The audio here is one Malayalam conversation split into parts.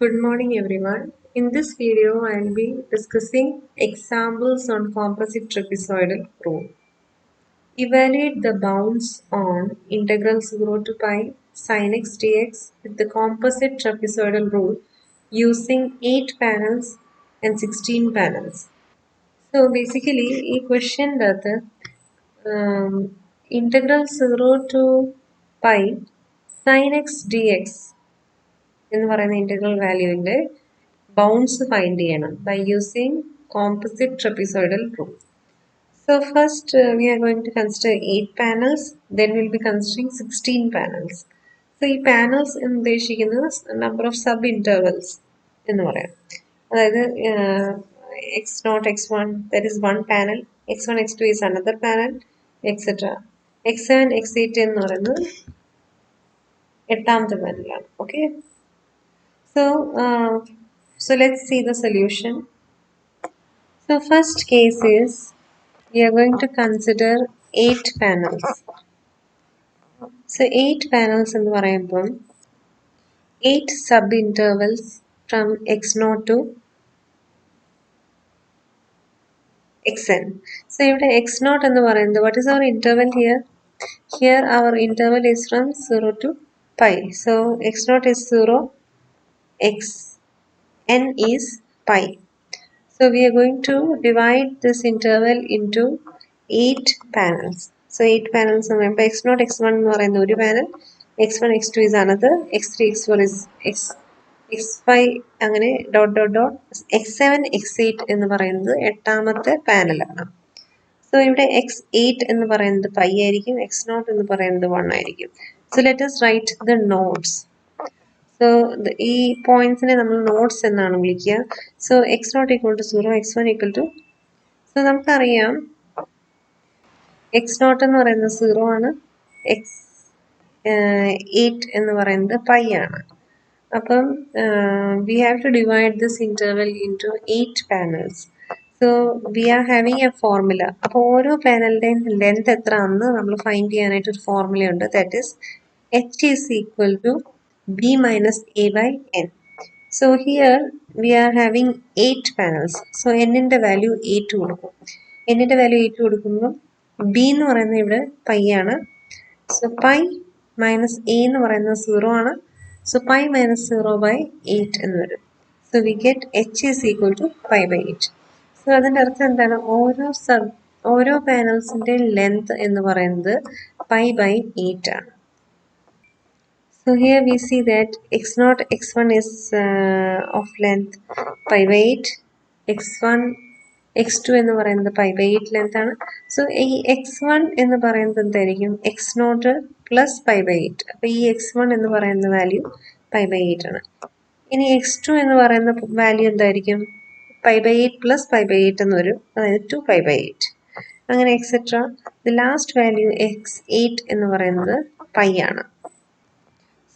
Good morning, everyone. In this video, I will be discussing examples on composite trapezoidal rule. Evaluate the bounds on integral 0 to pi sin x dx with the composite trapezoidal rule using 8 panels and 16 panels. So basically, ഈ question integral 0 to pi sin x dx എന്ന് പറയുന്ന integral valueന്റെ bounds find ചെയ്യണം by using composite trapezoidal rule. So first we are going to consider 8 panels, then we'll be considering 16 panels. So ഈ panels എന്ന് ഉദ്ദേശിക്കുന്നത് number of sub intervals എന്ന് പറയാം. അതായത് x0, x1 that is one panel, x1, x2 is another panel, etc. x7, x8 എന്ന് പറയുന്നത് എട്ടാമത്തെ പാനലാണ്. Okay. So let's see the solution. So first case is we are going to consider 8 panels. So 8 panels എന്ന് പറയുമ്പോൾ 8 sub-intervals from x0 to xn. So ഇവിടെ x0 എന്ന് പറയുന്നത് what is our interval here? Here our interval is from 0 to pi. So x0 is 0, xn is pi. So we are going to divide this interval into 8 panels. So 8 panels remember x0, x1 എന്ന് പറയുന്ന ഒരു panel, x1, x2 is another, x3, x4 is x5 അങ്ങനെ x7, x8 എന്ന് പറയുന്നത് എട്ടാമത്തെ പാനലാണ്. So ഇവിടെ x8 എന്ന് പറയുന്നത് pi ആയിരിക്കും, x0 എന്ന് പറയുന്നത് 1 ആയിരിക്കും. So let us write the nodes. So ഈ പോയിന്റ്സിനെ നമ്മൾ നോട്ട്സ് എന്നാണ് വിളിക്കുക. So x0 equal to 0, x1 equal to, so നമുക്കറിയാം x0 എന്ന് പറയുന്നത് 0 ആണ്, x8 എന്ന് പറയുന്നത് പൈ ആണ്. അപ്പം we have to divide this interval into 8 panels. So we are having a formula. അപ്പോൾ ഓരോ പാനലിൻ്റെയും ലെങ്ത് എത്ര ആണെന്ന് നമ്മൾ ഫൈൻഡ് ചെയ്യാനായിട്ട് ഒരു ഫോർമുല ഉണ്ട്. That is h is equal to b minus a by n. So here we are having 8 panels. So n ന്റെ വാല്യൂ 8 കൊടുക്കും. n ന്റെ വാല്യൂ 8 കൊടുക്കുമ്പോൾ b എന്ന് പറയുന്നത് ഇവിടെ പൈ ആണ്. സോ പൈ മൈനസ് a എന്ന് പറയുന്നത് 0 ആണ്. സോ പൈ മൈനസ് 0 by 8 എന്ന് വരും. So we get h is equal to pi by 8. So അതിൻ്റെ അർത്ഥം എന്താണ്? ഓരോ പാനൽസിൻ്റെ ലെങ്ത് എന്ന് പറയുന്നത് പൈ by 8 ആണ്. So here we see that x0, x1 is of length pi by 8, x1, x2 എന്ന് പറയുന്നത് pi by 8 ലെങ്ത് ആണ്. സോ ഈ x1 എന്ന് പറയുന്നത് എന്തായിരിക്കും? x0 plus pi by 8. അപ്പോൾ ഈ x1 എന്ന് പറയുന്ന വാല്യൂ pi by 8 ആണ്. ഇനി x2 എന്ന് പറയുന്ന വാല്യൂ എന്തായിരിക്കും? pi by 8 plus pi by 8 എന്ന് വരും, അതായത് 2 pi by 8. അങ്ങനെ etcetera. The last value x8 എന്ന് പറയുന്നത് പൈ ആണ്.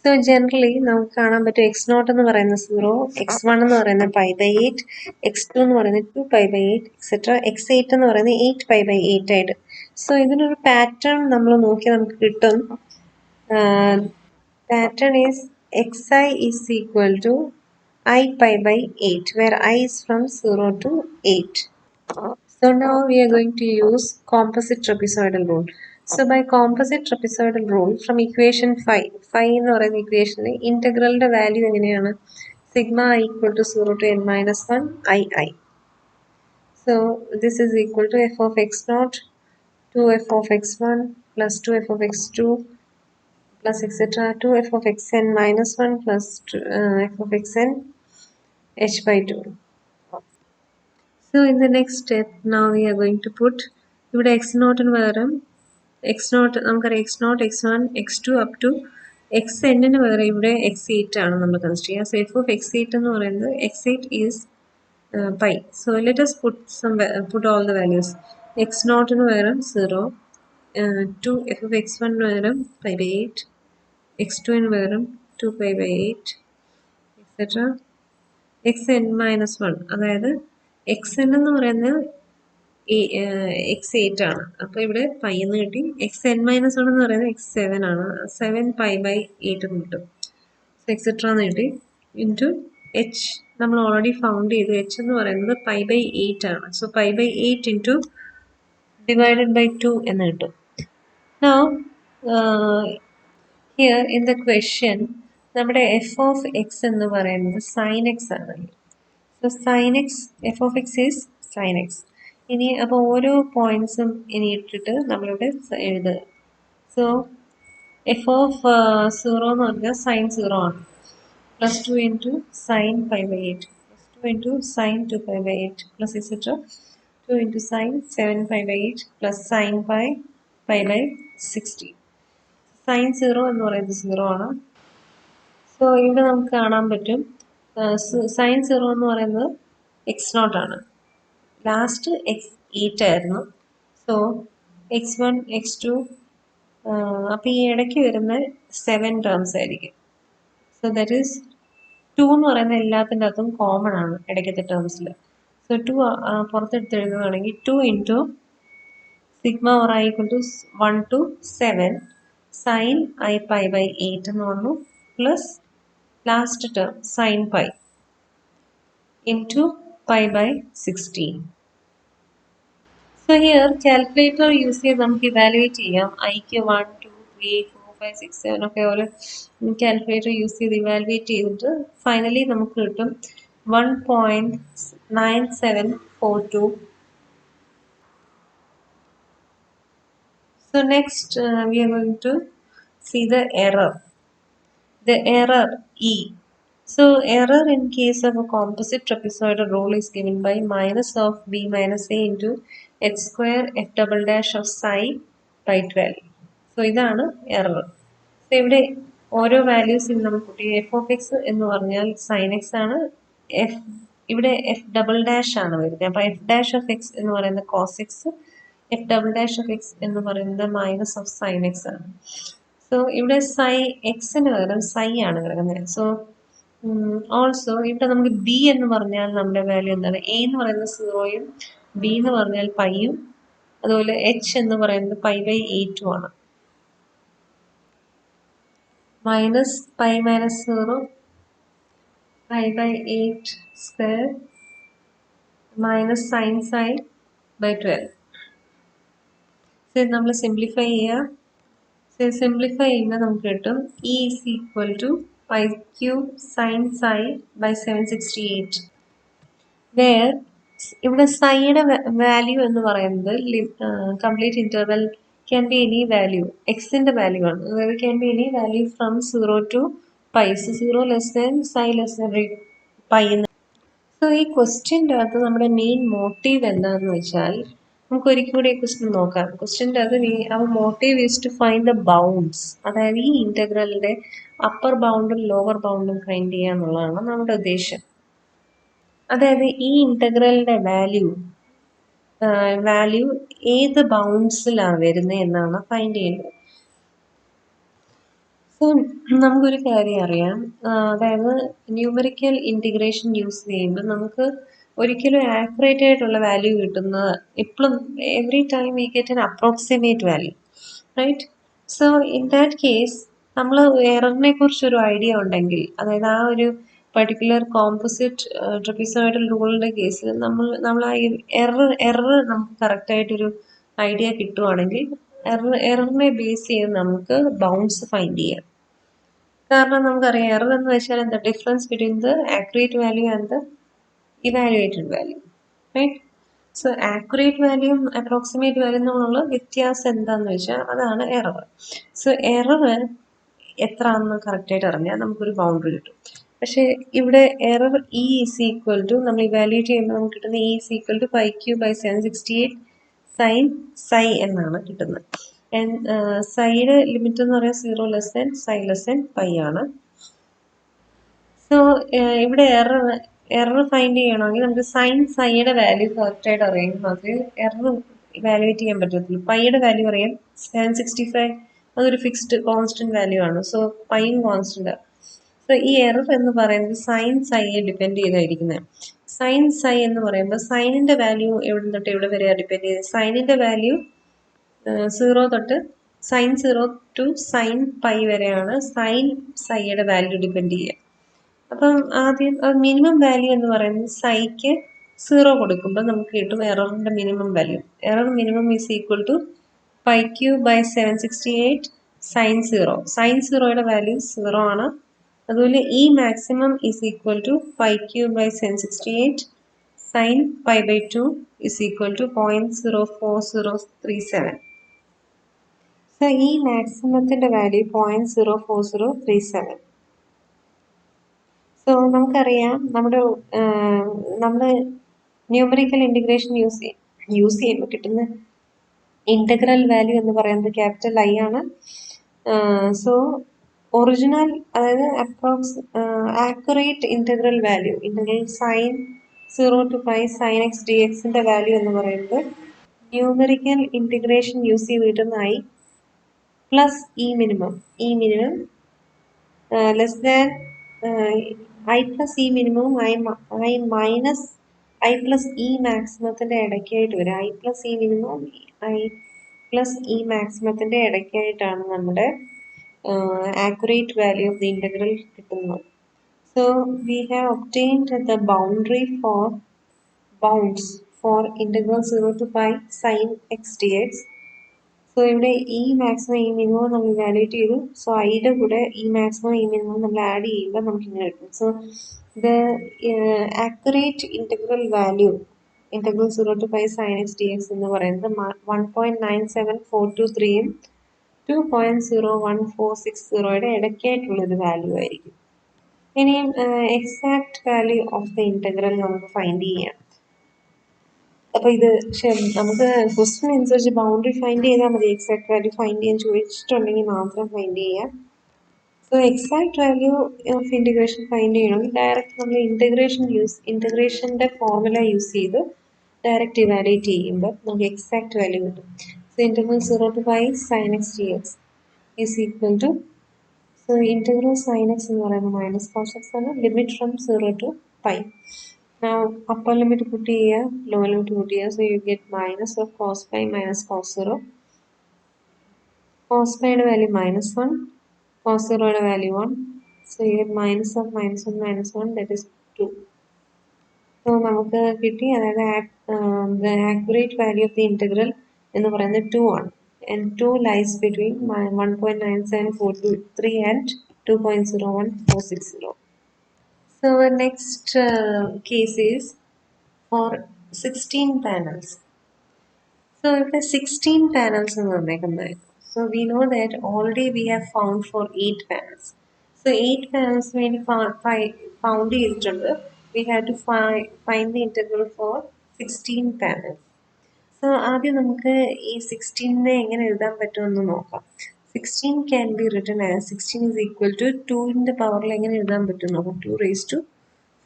സോ ജനറലി നമുക്ക് കാണാൻ പറ്റും x0 എന്ന് പറയുന്നത് 0, x1 എന്ന് പറയുന്നത് pi by 8, x2 എന്ന് പറയുന്നത് 2 pi by 8, എക്സെട്ര. x8 എന്ന് പറയുന്നത് 8 pi by 8 ആയിട്ട്. സോ ഇതിനൊരു പാറ്റേൺ നമ്മൾ നോക്കിയാൽ നമുക്ക് കിട്ടും. Pattern is xi is equal to I pi by 8, where I is from 0 to 8. So now we are going to use composite trapezoidal rule. So by composite trapezoidal rule from equation 5 എന്ന് പറയുന്ന ഇക്വേഷനിൽ ഇൻ്റഗ്രലിൻ്റെ വാല്യൂ എങ്ങനെയാണ്? Sigma I equal to 0 to n minus 1 I. So this is equal to f of x0 to f of x1 plus 2f of x2 plus etc. 2f of xn minus 1 plus f of xn h by 2. So in the next step, now we are going to put ഇവിടെ x0 ന് പകരം x0 നമുക്കറിയാം x0, x1, x2 up to xn ന് പകരം ഇവിടെ x8 ആണ് നമ്മൾ കൺസിഡർ ചെയ്യുക. സോ f of x8 എന്ന് പറയുന്നത് x8 is pi. So let us put all the values. x0 ന് പകരം 0, 2 f of x1 ന് പകരം pi by 8, x2 ന് പകരം 2 pi by 8, etc. xn minus 1, അതായത് xn എന്ന് പറയുന്നത് x8 ആണ്. അപ്പോൾ ഇവിടെ പൈ എന്ന് കിട്ടി. xn മൈനസ് 1 എന്ന് പറയുന്നത് x7 ആണ്. 7 pi by 8 എന്ന് കിട്ടും. സോ എക്സെട്ര എന്ന് കിട്ടി. ഇൻറ്റു എച്ച് നമ്മൾ ഓൾറെഡി ഫൗണ്ട് ചെയ്തു. എച്ച് എന്ന് പറയുന്നത് π/8 ആണ്. സോ π/8 ഇൻറ്റു ഡിവൈഡഡ് ബൈ 2 എന്ന് കിട്ടും. Now here in the question നമ്മുടെ എഫ് ഓഫ് എക്സ് എന്ന് പറയുന്നത് സൈൻ എക്സ് ആണ്. So sine X F of X is sign X. ഇനി അപ്പോൾ ഓരോ പോയിന്റ്സും ഇനി ഇട്ടിട്ട് നമ്മളിവിടെ എഴുതുക. സോ എഫ് ഓഫ് 0 എന്ന് പറഞ്ഞാൽ സൈൻ 0 ആണ്. Plus 2 into sine π/8 plus 2 into sine 2π/8 plus etcetera 2 into sine 7π/8 plus sine π/60. Sine 0 എന്ന് പറയുന്നത് 0 ആണ്. സോ ഇവിടെ നമുക്ക് കാണാൻ പറ്റും സൈൻ 0 എന്ന് പറയുന്നത് x0 ആണ്. ലാസ്റ്റ് x8 ആയിരുന്നു. സോ x1 x2 അപ്പോൾ ഈ ഇടയ്ക്ക് വരുന്ന 7 ടേംസ് ആയിരിക്കും. സോ ദാറ്റ് ഈസ് 2 എന്ന് പറയുന്ന എല്ലാത്തിൻ്റെ അകത്തും കോമൺ ആണ് ഇടയ്ക്കത്തെ ടേംസിൽ. സോ 2 പുറത്തെടുത്ത് എഴുതുകയാണെങ്കിൽ 2 into sigma or I equal to 1 to 7 sine I π/8 എന്ന് പറഞ്ഞു plus last term sine pi into π/16. So here calculator use ചെയ്ത് നമുക്ക് ഇവാലുവേറ്റ് ചെയ്യാം. ഐക്ക് 1 2 3 4 5 6 7 ഒക്കെ ഓരോ കാൽക്കുലേറ്റർ യൂസ് ചെയ്ത് ഇവാലുവേറ്റ് ചെയ്തിട്ട് ഫൈനലി നമുക്ക് കിട്ടും 1.9742. So next we are going to see the error. The error E. So error in case of a composite trapezoidal rule is given by minus of b minus a into h square f double dash of psi by 12. So ഇതാണ് error. So ഇവിടെ ഓരോ വാല്യൂസ് നമുക്ക് കിട്ടി. എഫ് ഓഫ് എക്സ് എന്ന് പറഞ്ഞാൽ സൈൻ എക്സ് ആണ്. ഇവിടെ എഫ് ഡബിൾ ഡാഷ് ആണ് വരുന്നത്. അപ്പോൾ എഫ് ഡാഷ് ഓഫ് എക്സ് എന്ന് പറയുന്നത് cos x, f double dash of x എന്ന് പറയുന്നത് മൈനസ് ഓഫ് സൈൻ എക്സ് ആണ്. സോ ഇവിടെ സൈ എക്സിന് പകരം സൈ ആണ് കിടക്കുന്നത്. സോ ഓൾസോ ഇവിടെ നമുക്ക് ബി എന്ന് പറഞ്ഞാൽ നമ്മുടെ വാല്യൂ എന്താണ്? എ എന്ന് പറയുന്നത് 0യും ബി എന്ന് പറഞ്ഞാൽ പൈയും അതുപോലെ എച്ച് എന്ന് പറയുന്നത് π/8 ആണ്. Minus pi minus 0 π/8 square minus sine xi by 12. നമ്മൾ സിംപ്ലിഫൈ ചെയ്യുക. സിംപ്ലിഫൈ ചെയ്യുമ്പോൾ നമുക്ക് കിട്ടും E is equal to pi cube sine xi by 768. Where ഇവിടെ സൈയുടെ വാല്യൂ എന്ന് പറയുന്നത് complete interval can be any value, എക്സിന്റെ വാല്യൂ ആണ്. അതായത് can be any value from 0 to pi. 0 less than xi less than pi. So ഈ ക്വസ്റ്റ്യൻ്റെ അകത്ത് നമ്മുടെ മെയിൻ മോട്ടീവ് എന്താണെന്ന് വെച്ചാൽ നമുക്ക് ഒരിക്കൽ കൂടി ഈ ക്വസ്റ്റ്യൻ നോക്കാം. ക്വസ്റ്റ്യൻ്റെ അകത്ത് അവർ motive is to find the bounds. അതായത് ഈ ഇന്റഗ്രലിന്റെ അപ്പർ ബൗണ്ടും ലോവർ ബൗണ്ടും ഫൈൻഡ് ചെയ്യുക എന്നുള്ളതാണ് നമ്മുടെ ഉദ്ദേശം. അതായത് ഈ ഇന്റഗ്രലിന്റെ വാല്യൂ ഏത് ബൗണ്ട്സിലാണ് വരുന്നത് എന്നാണ് ഫൈൻഡ് ചെയ്യുന്നത്. സോ നമുക്കൊരു കാര്യം അറിയാം, അതായത് ന്യൂമറിക്കൽ ഇൻറ്റിഗ്രേഷൻ യൂസ് ചെയ്യുമ്പോൾ നമുക്ക് ഒരിക്കലും ആക്യുറേറ്റ് ആയിട്ടുള്ള വാല്യൂ കിട്ടുന്നത് എപ്പോഴും every time we get an approximate value, right? So in that case നമ്മൾ എററിനെ കുറിച്ചൊരു ഐഡിയ ഉണ്ടെങ്കിൽ, അതായത് ആ ഒരു പർട്ടിക്കുലർ കോമ്പോസിറ്റ് ട്രപ്പീസോയിഡൽ റൂളിൻ്റെ കേസിൽ നമ്മൾ ആ എറർ നമുക്ക് കറക്റ്റായിട്ടൊരു ഐഡിയ കിട്ടുവാണെങ്കിൽ എററിനെ ബേസ് ചെയ്ത് നമുക്ക് ബൗണ്ട്സ് ഫൈൻഡ് ചെയ്യാം. കാരണം നമുക്കറിയാം എറർ എന്ന് വെച്ചാൽ എന്താ? Difference between the accurate value and the evaluated value, right? So accurate വാല്യൂയും അപ്രോക്സിമേറ്റ് വാല്യൂ തമ്മിലുള്ള വ്യത്യാസം എന്താണെന്ന് വെച്ചാൽ അതാണ് എറർ. സോ എറർ എത്രയാണെന്ന് കറക്റ്റായിട്ട് അറിഞ്ഞാൽ നമുക്കൊരു ബൗണ്ടറി കിട്ടും. പക്ഷേ ഇവിടെ error E is equal to നമ്മൾ ഇവാലുവേറ്റ് ചെയ്യുമ്പോൾ നമുക്ക് കിട്ടുന്ന E is equal to pi cube by 768 sine xi എന്നാണ് കിട്ടുന്നത്. സൈയുടെ ലിമിറ്റ് എന്ന് പറയുന്നത് 0 less than xi less than pi ആണ്. സോ ഇവിടെ എറർ ഫൈൻഡ് ചെയ്യണമെങ്കിൽ നമുക്ക് സൈൻ സൈയുടെ വാല്യൂ കറക്റ്റായിട്ട് അറിയാമെങ്കിൽ മാത്രമേ എറർ ഇവാലുവേറ്റ് ചെയ്യാൻ പറ്റത്തുള്ളൂ. പൈയുടെ വാല്യൂ അറിയാം 765, അതൊരു ഫിക്സ്ഡ് കോൺസ്റ്റന്റ് വാല്യൂ ആണ്. സോ പൈയും കോൺസ്റ്റന്റ്. സോ ഈ എറർ എന്ന് പറയുന്നത് സൈൻ സൈയെ ഡിപ്പെൻഡ് ചെയ്തായിരിക്കുന്നത്. സൈൻ സൈ എന്ന് പറയുമ്പോൾ സൈനിന്റെ വാല്യൂ എവിടെ തൊട്ട് എവിടെ വരെയാണ് ഡിപ്പെൻഡ് ചെയ്ത്? സൈനിന്റെ വാല്യൂ 0 തൊട്ട് സൈൻ 0 ടു സൈൻ പൈ വരെയാണ് സൈൻ സൈയുടെ വാല്യൂ ഡിപ്പെൻഡ് ചെയ്യുക. അപ്പം ആദ്യം മിനിമം വാല്യൂ എന്ന് പറയുന്നത് സൈക്ക് 0 കൊടുക്കുമ്പോൾ നമുക്ക് കിട്ടും എററിന്റെ minimum value. Error minimum is equal to 5/768 sine 0. Sine 0യുടെ വാല്യൂ 0 ആണ്. അതുപോലെ ഈ maximum is equal to 5/768 sine π/2 is equal to 0.04037. So ഈ മാക്സിമത്തിന്റെ വാല്യൂ 0.04037. സോ നമുക്കറിയാം നമ്മൾ ന്യൂമറിക്കൽ ഇൻറ്റഗ്രേഷൻ യൂസ് ചെയ്യുമ്പോൾ കിട്ടുന്ന ഇന്റഗ്രൽ വാല്യൂ എന്ന് പറയുന്നത് ക്യാപിറ്റൽ I ആണ്. സോ ഒറിജിനൽ അതായത് accurate integral value integral sine 0 to π sin x dxന്റെ വാല്യൂ എന്ന് പറയുന്നത് ന്യൂമറിക്കൽ ഇൻറ്റഗ്രേഷൻ യൂസ് ചെയ്ത് കിട്ടുന്ന I plus E minimum less than I plus E മിനിമവും I minus I plus E മാക്സിമത്തിന്റെ ഇടയ്ക്കായിട്ട് വരും. I plus E minimum I plus E മാക്സിമത്തിന്റെ ഇടയ്ക്കായിട്ടാണ് നമ്മുടെ accurate value of the integral കിട്ടുന്നത്. So we have obtained the bounds four integral 0 to π sin x dx. So ഇവിടെ ഈ മാക്സിമം ഈ മിനിമം നമ്മൾ ഇവാലുവേറ്റ് ചെയ്തു. സോ ഐയുടെ കൂടെ ഈ മാക്സിമം ഈ മിനിമം നമ്മൾ ആഡ് ചെയ്യുമ്പോൾ നമുക്ക് ഇങ്ങനെ കിട്ടും. So the accurate integral value integral 0 to π sin x dx എന്ന് പറയുന്നത് 1.97423 2.01460 ഇടയ്ക്കായിട്ടുള്ളൊരു വാല്യൂ ആയിരിക്കും. ഇനിയും exact value of the integral നമുക്ക് ഫൈൻഡ് ചെയ്യാം. അപ്പോൾ ഇത് നമുക്ക് ക്വസ്റ്റ്യൻ അനുസരിച്ച് ബൗണ്ടറി ഫൈൻഡ് ചെയ്താൽ മതി. എക്സാക്ട് വാല്യൂ ഫൈൻഡ് ചെയ്യാൻ ചോദിച്ചിട്ടുണ്ടെങ്കിൽ മാത്രം ഫൈൻഡ് ചെയ്യാം. So exact value of integration find ചെയ്യണമെങ്കിൽ ഡയറക്റ്റ് നമ്മൾ ഇന്റഗ്രേഷന്റെ ഫോർമുല യൂസ് ചെയ്ത് ഡയറക്റ്റ് ഇവാലുവേറ്റ് ചെയ്യുമ്പോൾ നമുക്ക് എക്സാക്ട് വാല്യൂ കിട്ടും. So integral 0 to π sin x dx is equal to integral sin x എന്ന് പറയുന്നത് മൈനസ് cos x ആണ്. Limit from 0 to π. Now upper limit put here, lower limit put here, so you get minus of cos pi minus cos 0. Cos pi value minus 1, cos 0 value 1. So you get minus of minus 1 minus 1, that is 2. So നമുക്ക് കിട്ടി, അതായത് the accurate value of the integral എന്ന് പറയുന്നത് 2 ആണ്. And 2 lies between 1.97423 and 2.01460. So next case is for 16 panels. So if the 16 panels in the so we know that already we have found for 8 panels. So 8 panels when found it, we have to find the integral for 16 panels. So ആദ്യം നമുക്ക് ഈ 16നെ എങ്ങനെ എഴുതാൻ പറ്റുമെന്ന് നോക്കാം. 16 can be written as 16 is equal to 2ന്റെ പവറിൽ എങ്ങനെ എഴുതാൻ പറ്റും നോക്കാം. 2 raised to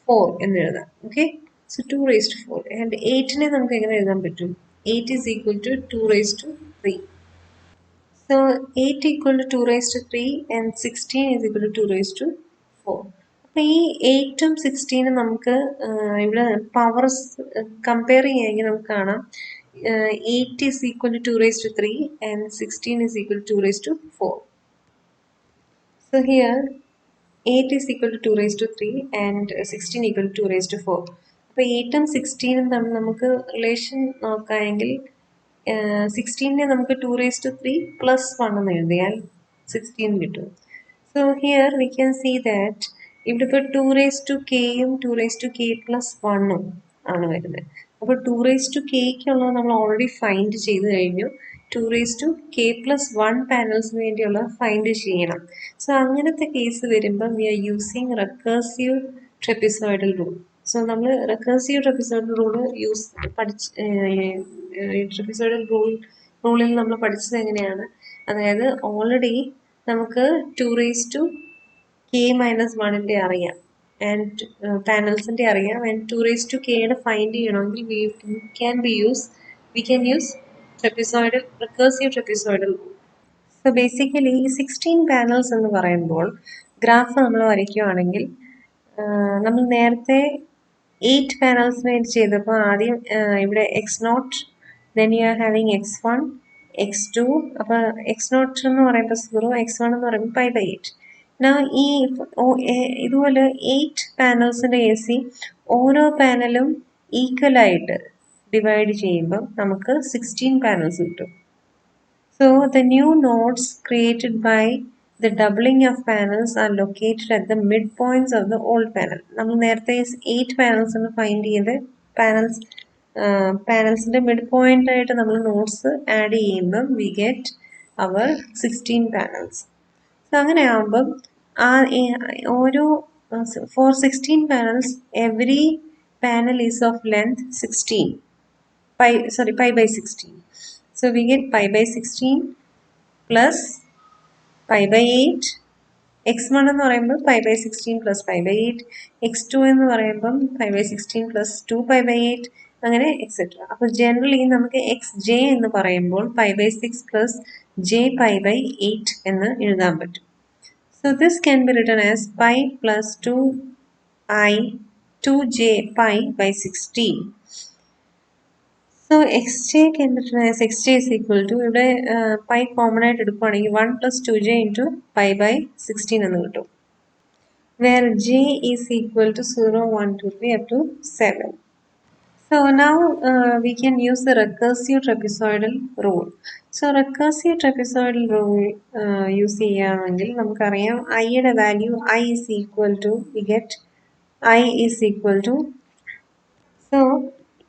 4 എന്ന് എഴുതാം. Okay, so 2 raised to 4 and 8നെ നമുക്ക് എങ്ങനെ എഴുതാൻ പറ്റും? 8 is equal to 2 raised to 3. So 8 equal to 2 raised to 3 and 16 is equal to 2 raised to 4. അപ്പോൾ ഈ 8ഉം 16ഉം നമുക്ക് ഇവിടെ പവർസ് കമ്പയർ ചെയ്യുകയെങ്കിൽ നമുക്ക് കാണാം 8 is equal to 2 raised to 3 and 16 is equal to 2 raised to 4. So here 8 is equal to 2 raised to 3 and 16 equal to 2 raised to 4. അപ്പോൾ 8ഉം 16ഉം തമ്മിൽ നമുക്ക് റിലേഷൻ നോക്കുകയാണെങ്കിൽ 16നെ നമുക്ക് 2 raised to 3 plus 1 എന്ന് എഴുതിയാൽ 16 കിട്ടും. So here we can see that ഇവിടെ ഇപ്പോൾ 2 raised to kയും 2 raised to k plus 1ഉം ആണ് വരുന്നത്. അപ്പോൾ 2 raised to kക്കുള്ളത് നമ്മൾ ഓൾറെഡി ഫൈൻഡ് ചെയ്ത് കഴിഞ്ഞു. 2 raised to k plus 1 പാനൽസിന് വേണ്ടിയുള്ള ഫൈൻഡ് ചെയ്യണം. സോ അങ്ങനത്തെ കേസ് വരുമ്പോൾ we are using recursive trapezoidal rule. So നമ്മൾ റെക്കേഴ്സീവ് ട്രപ്പിസോയിഡൽ റൂൾ ട്രപ്പിസോയിഡൽ റൂളിൽ നമ്മൾ പഠിച്ചത് എങ്ങനെയാണ്, അതായത് ഓൾറെഡി നമുക്ക് 2 raised to k minus 1ന്റെ അറിയാം and പാനൽസിന്റെ അറിയാം and 2 raised to kയുടെ ഫൈൻഡ് ചെയ്യണമെങ്കിൽ we can use recursive trapezoidal rule. So basically ഈ 16 panels എന്ന് പറയുമ്പോൾ ഗ്രാഫ് നമ്മൾ വരയ്ക്കുകയാണെങ്കിൽ നമ്മൾ നേരത്തെ 8 panels വേണ്ടി ചെയ്തപ്പോൾ ആദ്യം ഇവിടെ x0, then you are having x1, x2, അപ്പോൾ x0 എന്ന് പറയുമ്പോൾ 0, x1 എന്ന് പറയുമ്പോൾ π/8. Now ഇതുപോലെ 8 പാനൽസിന്റെ എ സി ഓരോ പാനലും ഈക്വൽ ആയിട്ട് ഡിവൈഡ് ചെയ്യുമ്പോൾ നമുക്ക് 16 പാനൽസ് കിട്ടും. So the new nodes created by the doubling of panels are located at the midpoints of the old panel. നമ്മൾ നേരത്തെ 8 panels എന്ന് ഫൈൻഡ് ചെയ്ത് പാനൽസിന്റെ മിഡ് പോയിന്റ് ആയിട്ട് നമ്മൾ നോട്ട്സ് ആഡ് ചെയ്യുമ്പോൾ we get our 16 panels. So അങ്ങനെ ആകുമ്പം ഓരോ for 16 panels every panel is of length 16 pi by 16. So we get pi by 16 plus pi by 8. x1 എന്ന് പറയുമ്പോൾ pi by 16 plus pi by 8. x2 എന്ന് പറയുമ്പം pi by 16 plus 2 pi by 8. അങ്ങനെ എക്സെട്ര. അപ്പോൾ ജനറലി നമുക്ക് xj എന്ന് പറയുമ്പോൾ pi by 6 plus j pi by 8 എന്ന് എഴുതാൻ പറ്റും. So this can be written as pi plus 2i 2j pi by 16. So xj can be written as xj is equal to ഇവിടെ pi കോമൺ ആയിട്ട് എടുക്കുകയാണെങ്കിൽ 1 plus 2j into pi by 16 എന്ന് കിട്ടും. Where j is equal to 0, 1, 2, 3 up to 7. So now we can use the recursive trapezoidal rule. So recursive trapezoidal rule use ചെയ്യുകയാണെങ്കിൽ നമുക്കറിയാം iയുടെ value I is equal to we get I is equal to, so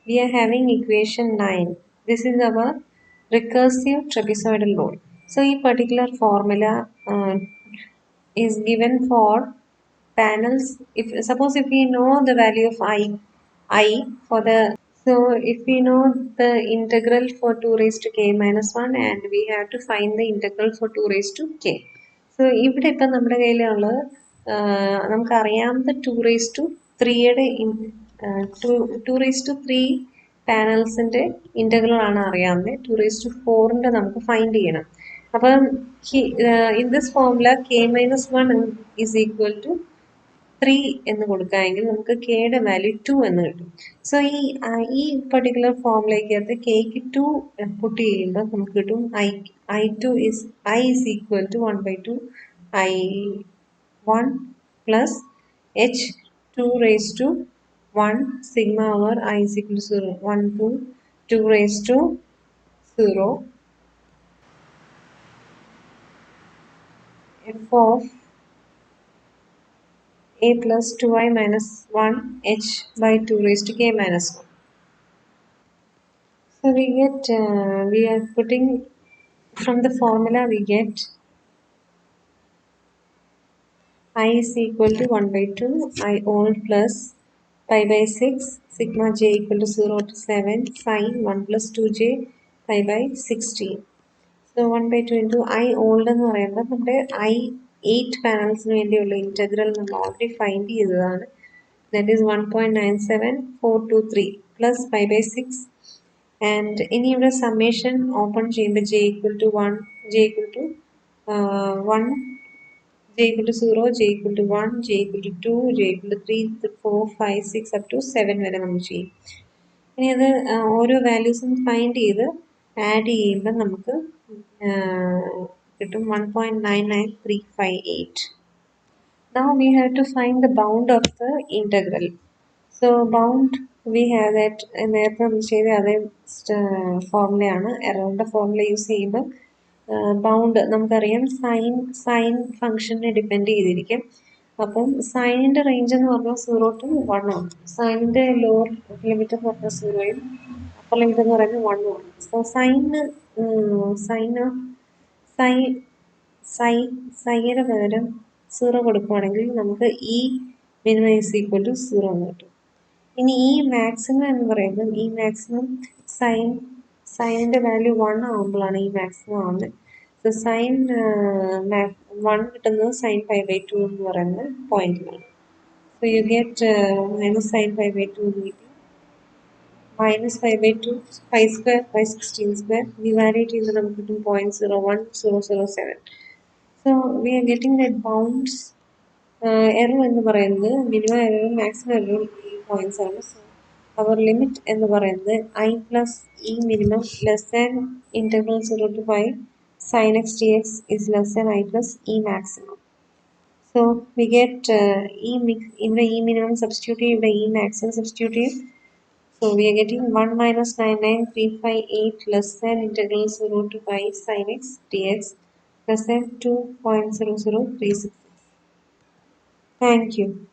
we are having equation 9. This is our recursive trapezoidal rule. So this particular formula is given for panels. If suppose if we know the value of I for the, so if we know the integral for 2 raised to k minus 1 and we have to find the integral for 2 raised to k. So ഇവിടെ ഇപ്പം നമ്മുടെ കയ്യിലുള്ള നമുക്കറിയാവുന്ന 2 raised to 3യുടെ 2 raised to 3 പാനൽസിൻ്റെ ഇൻ്റഗ്രൽ ആണ് അറിയാവുന്നത്. 2 raised to 4ൻ്റെ നമുക്ക് ഫൈൻഡ് ചെയ്യണം. അപ്പം in this formula k minus 1 is equal to 3 എന്ന് കൊടുക്കുകയാണെങ്കിൽ നമുക്ക് കെയുടെ വാല്യൂ 2 എന്ന് കിട്ടും. സോ ഈ പർട്ടിക്കുലർ ഫോമിലേക്കകത്ത് കെക്ക് 2 പുട്ട് ചെയ്യുമ്പോൾ നമുക്ക് കിട്ടും I2 is equal to 1 by 2 I1 plus H 2 raised to 1 sigma over I is equal to 0 1 to 2 raised to 0 f of a plus 2i minus 1 h by 2 raised to k minus 1. So we get, we are putting from the formula we get I is equal to 1 by 2 I all plus pi by 6 sigma j equal to 0 to 7 sine 1 plus 2j pi by 16. So 1 by 2 into I old എന്ന് പറയുമ്പോൾ നമ്മുടെ I 8 പാനൽസിന് വേണ്ടിയുള്ള ഇൻറ്റഗ്രൽ നമ്മൾ ഓൾറെഡി ഫൈൻഡ് ചെയ്തതാണ്. That is 1.97423 plus pi by 6 and ഇനി ഇവിടെ സമ്മേഷൻ ഓപ്പൺ ചെയ്യുമ്പോൾ j equal to 1 j equal to 1 j equal to 0 j equal to 1 j equal to 2 j equal to 3 4 5 6 up to 7 വരെ നമ്മൾ ചെയ്യും. ഇനി അത് ഓരോ വാല്യൂസും ഫൈൻഡ് ചെയ്ത് ആഡ് ചെയ്യുമ്പോൾ നമുക്ക് കിട്ടും 1.99358. Now we have to find the bound of the integral. So bound we have that നേരത്തെ നമ്മൾ ചെയ്ത അതേ ഫോർമുലയാണ്. എറൗണ്ട് ഫോർമുല യൂസ് ചെയ്യുമ്പോൾ ബൗണ്ട് നമുക്കറിയാം സൈൻ ഫംഗ്ഷനെ ഡിപ്പെൻഡ് ചെയ്തിരിക്കും. അപ്പം സൈനിൻ്റെ റേഞ്ച് എന്ന് പറഞ്ഞാൽ 0 to 1 ആണ്. സൈനിൻ്റെ ലോവർ ലിമിറ്റ് എന്ന് പറഞ്ഞാൽ 0യും അപ്പർ ലിമിറ്റ് എന്ന് പറയുന്നത് 1 ആണ്. സോ സൈയുടെ പകരം 0 കൊടുക്കുകയാണെങ്കിൽ നമുക്ക് ഈ മിനിമം ഈസ് ഈക്വൽ ടു 0 എന്ന് കിട്ടും. ഇനി ഈ മാക്സിമം എന്ന് പറയുമ്പോൾ ഈ മാക്സിമം സൈനിൻ്റെ വാല്യൂ 1 ആകുമ്പോഴാണ് ഈ മാക്സിമം ആവുന്നത്. സോ സൈൻ 1 കിട്ടുന്നത് സൈൻ 5/2 എന്ന് പറയുന്ന പോയിന്റിലാണ്. So you get minus sine 5/2 എന്ന് കിട്ടി. minus 5/2 5 square by 16 square evaluate ചെയ്യുമ്പോൾ നമുക്ക് കിട്ടും 0.01007. So we are getting that bounds error എന്ന് പറയുന്നത് മിനിമം എററും മാക്സിമം എററും ഈ പോയിന്റ്സ് ആണ്. സോ അവർ ലിമിറ്റ് എന്ന് പറയുന്നത് I plus E minimum less than integral 0 to 5 sin x dx is less than I plus E maximum. So we get E mix in the E minimum substitute, in the E maximum substitute. So we are getting 1 minus 99358 less than integral 0 to pi sin x dx less than 2.0036. Thank you.